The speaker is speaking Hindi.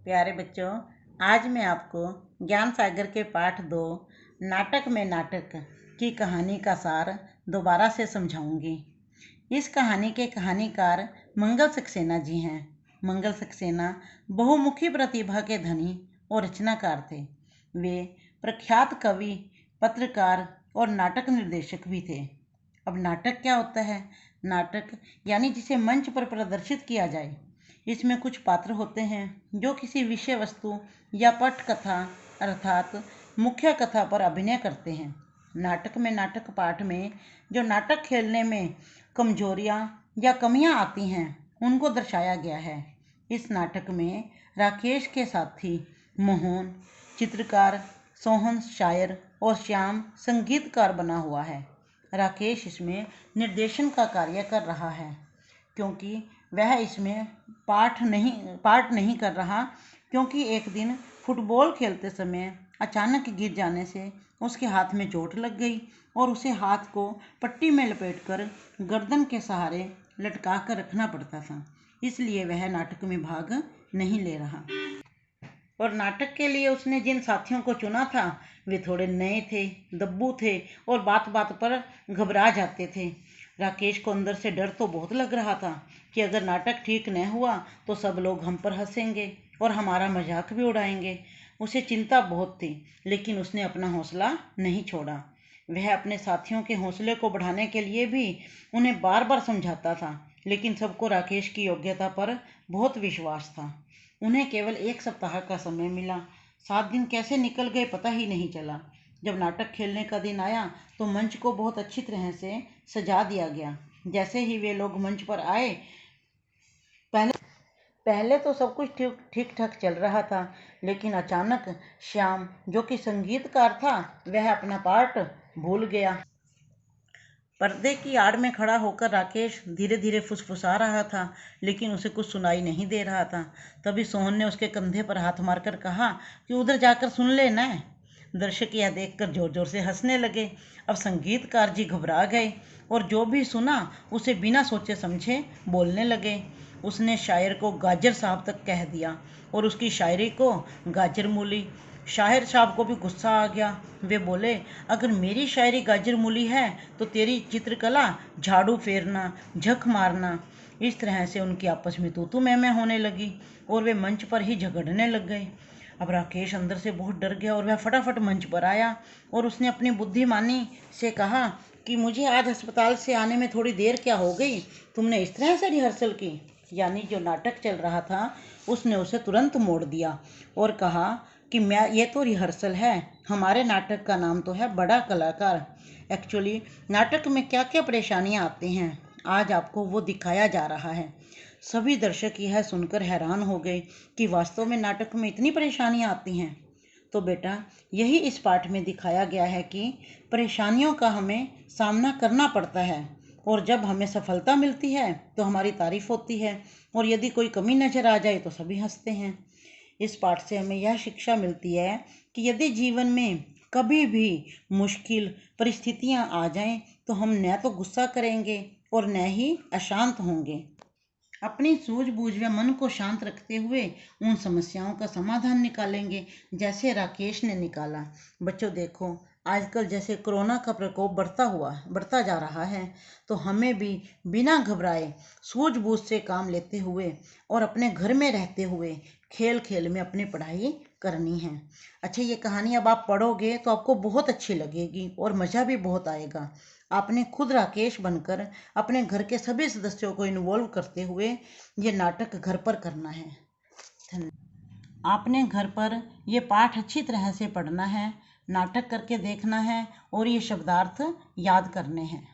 प्यारे बच्चों, आज मैं आपको ज्ञान सागर के पाठ 2 नाटक में नाटक की कहानी का सार दोबारा से समझाऊंगी। इस कहानी के कहानीकार मंगल सक्सेना जी हैं। मंगल सक्सेना बहुमुखी प्रतिभा के धनी और रचनाकार थे। वे प्रख्यात कवि, पत्रकार और नाटक निर्देशक भी थे। अब नाटक क्या होता है? नाटक यानी जिसे मंच पर प्रदर्शित किया जाए। इसमें कुछ पात्र होते हैं जो किसी विषय वस्तु या पटकथा अर्थात मुख्य कथा पर अभिनय करते हैं। नाटक में नाटक पाठ में जो नाटक खेलने में कमजोरियां या कमियां आती हैं उनको दर्शाया गया है। इस नाटक में राकेश के साथी मोहन चित्रकार, सोहन शायर और श्याम संगीतकार बना हुआ है। राकेश इसमें निर्देशन का कार्य कर रहा है क्योंकि वह इसमें पाठ नहीं कर रहा, क्योंकि एक दिन फुटबॉल खेलते समय अचानक गिर जाने से उसके हाथ में चोट लग गई और उसे हाथ को पट्टी में लपेटकर गर्दन के सहारे लटका कर रखना पड़ता था। इसलिए वह नाटक में भाग नहीं ले रहा। और नाटक के लिए उसने जिन साथियों को चुना था वे थोड़े नए थे, दब्बू थे और बात बात पर घबरा जाते थे। राकेश को अंदर से डर तो बहुत लग रहा था कि अगर नाटक ठीक न हुआ तो सब लोग हम पर हंसेंगे और हमारा मजाक भी उड़ाएंगे। उसे चिंता बहुत थी, लेकिन उसने अपना हौसला नहीं छोड़ा। वह अपने साथियों के हौसले को बढ़ाने के लिए भी उन्हें बार बार समझाता था, लेकिन सबको राकेश की योग्यता पर बहुत विश्वास था। उन्हें केवल 1 सप्ताह का समय मिला। 7 दिन कैसे निकल गए पता ही नहीं चला। जब नाटक खेलने का दिन आया तो मंच को बहुत अच्छी तरह से सजा दिया गया। जैसे ही वे लोग मंच पर आए, पहले तो सब कुछ ठीक ठाक चल रहा था, लेकिन अचानक श्याम, जो कि संगीतकार था, वह अपना पार्ट भूल गया। पर्दे की आड़ में खड़ा होकर राकेश धीरे धीरे फुसफुसा रहा था, लेकिन उसे कुछ सुनाई नहीं दे रहा था। तभी सोहन ने उसके कंधे पर हाथ मारकर कहा कि उधर जाकर सुन लेना। दर्शक यह देखकर जोर जोर से हंसने लगे। अब संगीतकार जी घबरा गए और जो भी सुना उसे बिना सोचे समझे बोलने लगे। उसने शायर को गाजर साहब तक कह दिया और उसकी शायरी को गाजर मूली। शायर साहब को भी गुस्सा आ गया। वे बोले, अगर मेरी शायरी गाजर मूली है तो तेरी चित्रकला झाड़ू फेरना, झक मारना। इस तरह से उनकी आपस में तू मैं होने लगी और वे मंच पर ही झगड़ने लग गए। अब राकेश अंदर से बहुत डर गया और वह फटाफट मंच पर आया और उसने अपनी बुद्धिमानी से कहा कि मुझे आज अस्पताल से आने में थोड़ी देर क्या हो गई, तुमने इस तरह से रिहर्सल की। यानी जो नाटक चल रहा था उसने उसे तुरंत मोड़ दिया और कहा कि ये तो रिहर्सल है, हमारे नाटक का नाम तो है बड़ा कलाकार। एक्चुअली नाटक में क्या क्या परेशानियां आती हैं आज आपको वो दिखाया जा रहा है। सभी दर्शक यह सुनकर हैरान हो गए कि वास्तव में नाटक में इतनी परेशानियां आती हैं। तो बेटा, यही इस पाठ में दिखाया गया है कि परेशानियों का हमें सामना करना पड़ता है और जब हमें सफलता मिलती है तो हमारी तारीफ होती है और यदि कोई कमी नजर आ जाए तो सभी हंसते हैं। इस पाठ से हमें यह शिक्षा मिलती है कि यदि जीवन में कभी भी मुश्किल परिस्थितियां आ जाएं तो हम न तो गुस्सा करेंगे और न ही अशांत होंगे। अपनी सूझबूझ व मन को शांत रखते हुए उन समस्याओं का समाधान निकालेंगे, जैसे राकेश ने निकाला। बच्चों देखो, आजकल जैसे कोरोना का प्रकोप बढ़ता जा रहा है, तो हमें भी बिना घबराए सूझबूझ से काम लेते हुए और अपने घर में रहते हुए खेल खेल में अपनी पढ़ाई करनी है। अच्छा, ये कहानी अब आप पढ़ोगे तो आपको बहुत अच्छी लगेगी और मज़ा भी बहुत आएगा। आपने खुद राकेश बनकर अपने घर के सभी सदस्यों को इन्वॉल्व करते हुए ये नाटक घर पर करना है। आपने घर पर ये पाठ अच्छी तरह से पढ़ना है, नाटक करके देखना है और ये शब्दार्थ याद करने हैं।